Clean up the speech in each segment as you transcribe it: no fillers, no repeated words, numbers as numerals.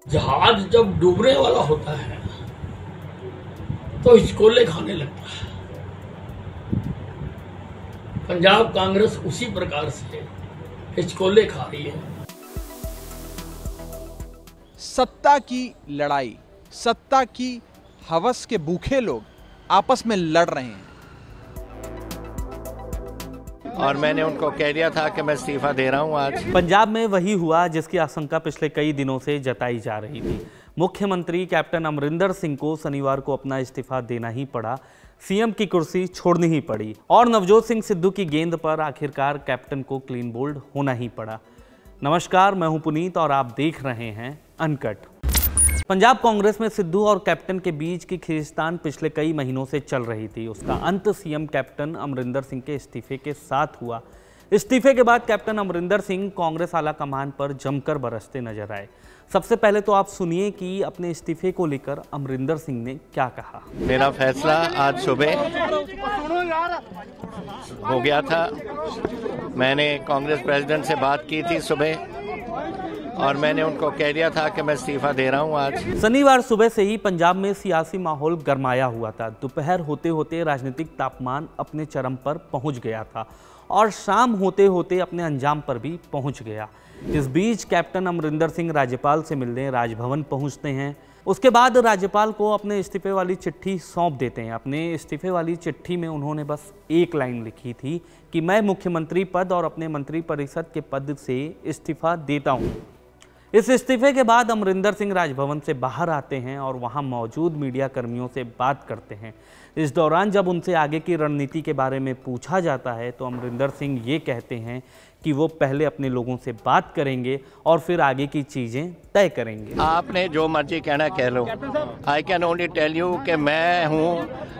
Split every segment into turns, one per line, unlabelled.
जहाज जब डूबने वाला होता है तो हिचकोले खाने लगता है। पंजाब कांग्रेस उसी प्रकार से हिचकोले खा रही है।
सत्ता की लड़ाई, सत्ता की हवस के भूखे लोग आपस में लड़ रहे हैं।
और मैंने उनको कह दिया था कि मैं इस्तीफा दे रहा हूं आज।
पंजाब में वही हुआ जिसकी आशंका पिछले कई दिनों से जताई जा रही थी। मुख्यमंत्री कैप्टन अमरिंदर सिंह को शनिवार को अपना इस्तीफा देना ही पड़ा, सीएम की कुर्सी छोड़नी ही पड़ी और नवजोत सिंह सिद्धू की गेंद पर आखिरकार कैप्टन को क्लीन बोल्ड होना ही पड़ा। नमस्कार, मैं हूं पुनीत और आप देख रहे हैं अनकट। पंजाब कांग्रेस में सिद्धू और कैप्टन के बीच की खींचतान पिछले कई महीनों से चल रही थी। उसका अंत सीएम कैप्टन अमरिंदर सिंह के इस्तीफे के साथ हुआ। इस्तीफे के बाद कैप्टन अमरिंदर सिंह कांग्रेस आला कमान पर जमकर बरसते नजर आए। सबसे पहले तो आप सुनिए कि अपने इस्तीफे को लेकर अमरिंदर सिंह ने क्या कहा।
मेरा फैसला आज सुबह हो गया था। मैंने कांग्रेस प्रेसिडेंट से बात की थी सुबह और मैंने उनको कह दिया था कि मैं इस्तीफा दे रहा हूं आज।
शनिवार सुबह से ही पंजाब में सियासी माहौल गरमाया हुआ था। दोपहर होते होते राजनीतिक तापमान अपने चरम पर पहुंच गया था और शाम होते होते अपने अंजाम पर भी पहुंच गया। इस बीच कैप्टन अमरिंदर सिंह राज्यपाल से मिलने राजभवन पहुंचते हैं। उसके बाद राज्यपाल को अपने इस्तीफे वाली चिट्ठी सौंप देते हैं। अपने इस्तीफे वाली चिट्ठी में उन्होंने बस एक लाइन लिखी थी कि मैं मुख्यमंत्री पद और अपने मंत्रिपरिषद के पद से इस्तीफा देता हूं। इस इस्तीफे के बाद अमरिंदर सिंह राजभवन से बाहर आते हैं और वहां मौजूद मीडिया कर्मियों से बात करते हैं। इस दौरान जब उनसे आगे की रणनीति के बारे में पूछा जाता है तो अमरिंदर सिंह ये कहते हैं कि वो पहले अपने लोगों से बात करेंगे और फिर आगे की चीजें तय करेंगे।
आपने जो मर्जी कहना कह लो। I can only tell you कि मैं हूँ,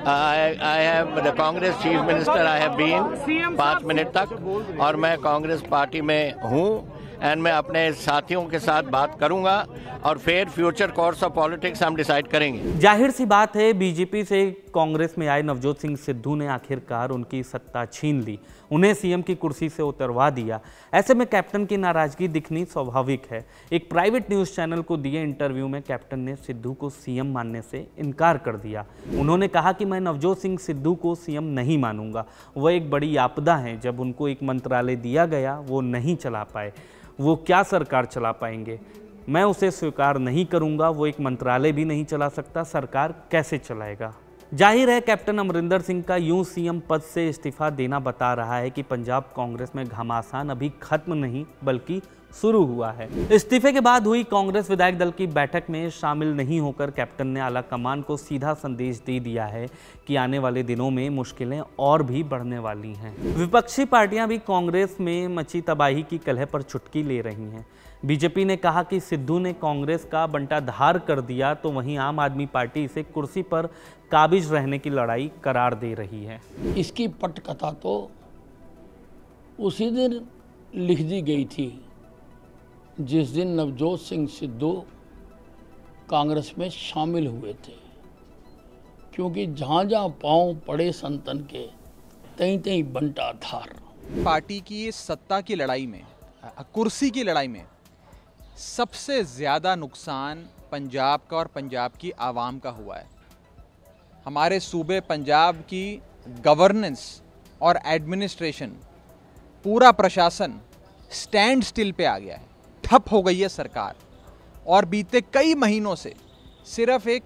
I have the Congress chief minister, I have been 5 minute तक और मैं कांग्रेस पार्टी में हूँ एंड मैं अपने साथियों के साथ बात करूंगा और फिर फ्यूचर कोर्स ऑफ पॉलिटिक्स हम डिसाइड करेंगे।
जाहिर सी बात है, बीजेपी से कांग्रेस में आए नवजोत सिंह सिद्धू ने आखिरकार उनकी सत्ता छीन ली, उन्हें सीएम की कुर्सी से उतरवा दिया। ऐसे में कैप्टन की नाराजगी दिखनी स्वाभाविक है। एक प्राइवेट न्यूज चैनल को दिए इंटरव्यू में कैप्टन ने सिद्धू को सीएम मानने से इनकार कर दिया। उन्होंने कहा कि मैं नवजोत सिंह सिद्धू को सीएम नहीं मानूंगा, वह एक बड़ी आपदा है। जब उनको एक मंत्रालय दिया गया वो नहीं चला पाए, वो क्या सरकार चला पाएंगे? मैं उसे स्वीकार नहीं करूंगा। वो एक मंत्रालय भी नहीं चला सकता, सरकार कैसे चलाएगा? जाहिर है कैप्टन अमरिंदर सिंह का यूं सीएम पद से इस्तीफा देना बता रहा है कि पंजाब कांग्रेस में घमासान अभी खत्म नहीं बल्कि शुरू हुआ है। इस्तीफे के बाद हुई कांग्रेस विधायक दल की बैठक में शामिल नहीं होकर कैप्टन ने आला कमान को सीधा संदेश दे दिया है कि आने वाले दिनों में मुश्किलें और भी बढ़ने वाली हैं। विपक्षी पार्टियां भी कांग्रेस में मची तबाही की कलह पर चुटकी ले रही हैं। बीजेपी ने कहा कि सिद्धू ने कांग्रेस का बंटाधार कर दिया, तो वहीं आम आदमी पार्टी इसे कुर्सी पर काबिज रहने की लड़ाई करार दे रही है।
इसकी पटकथा तो उसी दिन लिख दी गई थी जिस दिन नवजोत सिंह सिद्धू कांग्रेस में शामिल हुए थे, क्योंकि जहाँ जहाँ पांव पड़े संतन के तहीं तहीं बंटा धार।
पार्टी की सत्ता की लड़ाई में, कुर्सी की लड़ाई में सबसे ज्यादा नुकसान पंजाब का और पंजाब की आवाम का हुआ है। हमारे सूबे पंजाब की गवर्नेंस और एडमिनिस्ट्रेशन, पूरा प्रशासन स्टैंड स्टिल पे आ गया है, ठप हो गई है सरकार। और बीते कई महीनों से सिर्फ एक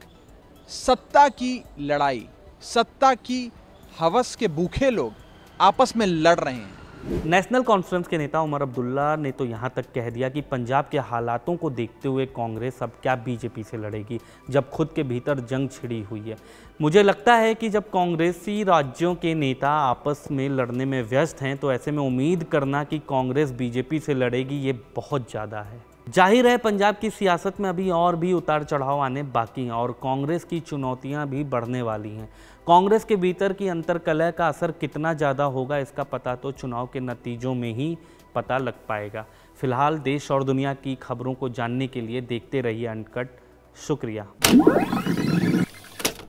सत्ता की लड़ाई, सत्ता की हवस के भूखे लोग आपस में लड़ रहे हैं।
नेशनल कॉन्फ्रेंस के नेता उमर अब्दुल्ला ने तो यहाँ तक कह दिया कि पंजाब के हालातों को देखते हुए कांग्रेस अब क्या बीजेपी से लड़ेगी, जब खुद के भीतर जंग छिड़ी हुई है। मुझे लगता है कि जब कांग्रेसी राज्यों के नेता आपस में लड़ने में व्यस्त हैं, तो ऐसे में उम्मीद करना कि कांग्रेस बीजेपी से लड़ेगी ये बहुत ज़्यादा है। जाहिर है पंजाब की सियासत में अभी और भी उतार चढ़ाव आने बाकी हैं और कांग्रेस की चुनौतियां भी बढ़ने वाली हैं। कांग्रेस के भीतर की अंतर्कलह का असर कितना ज़्यादा होगा इसका पता तो चुनाव के नतीजों में ही पता लग पाएगा। फिलहाल देश और दुनिया की खबरों को जानने के लिए देखते रहिए अनकट। शुक्रिया।